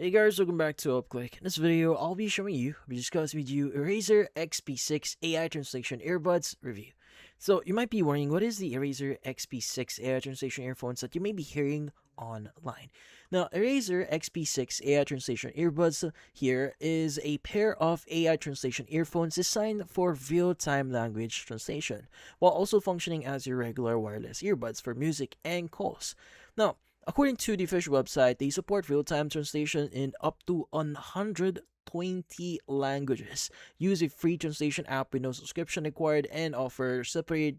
Hey guys, welcome back to UpClick. In this video, I'll be showing you, discussing with you Erazer XP6 AI Translation Earbuds review. So you might be wondering, what is the Erazer XP6 AI Translation earphones that you may be hearing online? Now, Erazer XP6 AI Translation Earbuds here is a pair of AI translation earphones designed for real-time language translation, while also functioning as your regular wireless earbuds for music and calls. Now, according to the official website, they support real-time translation in up to 120 languages, use a free translation app with no subscription required, and offer separate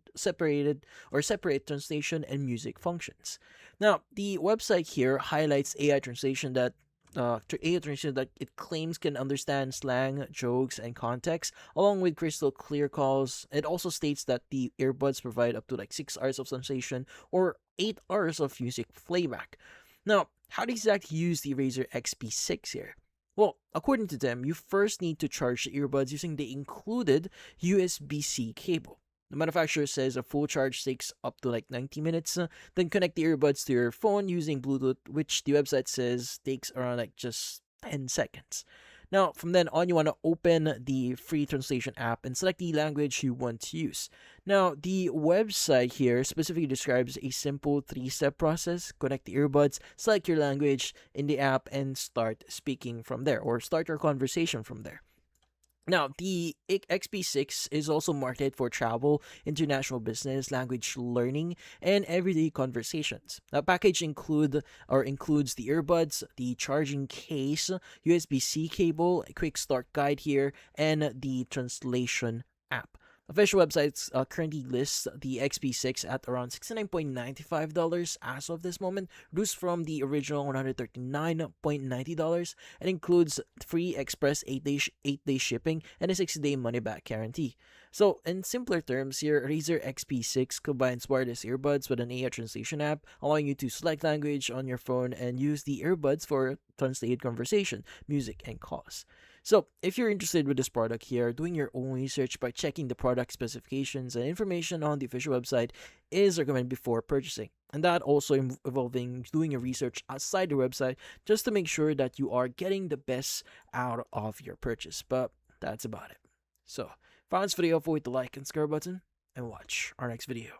translation and music functions. Now, the website here highlights AI translation that it claims can understand slang, jokes, and context, along with crystal clear calls. It also states that the earbuds provide up to like 6 hours of translation or 8 hours of music playback. Now, how do you exactly use the Razer XP6 here? Well, according to them, you first need to charge the earbuds using the included USB-C cable. The manufacturer says a full charge takes up to like 90 minutes. Then connect the earbuds to your phone using Bluetooth, which the website says takes around like just 10 seconds. Now, from then on, you want to open the free translation app and select the language you want to use. Now, the website here specifically describes a simple 3-step process. Connect the earbuds, select your language in the app, and start speaking from there, or start your conversation from there. Now, the XP6 is also marketed for travel, international business, language learning, and everyday conversations. The package includes the earbuds, the charging case, USB-C cable, a quick start guide here, and the translation app. Official websites currently list the XP6 at around $69.95 as of this moment, reduced from the original $139.90, and includes free express 8-day shipping and a 60-day money-back guarantee. So, in simpler terms here, Razer XP6 combines wireless earbuds with an AI translation app, allowing you to select language on your phone and use the earbuds for translated conversation, music, and calls. So, if you're interested with this product here, doing your own research by checking the product specifications and information on the official website is recommended before purchasing. And that also involving doing your research outside the website just to make sure that you are getting the best out of your purchase. But that's about it. So, if you found this video, avoid the like and subscribe button and watch our next video.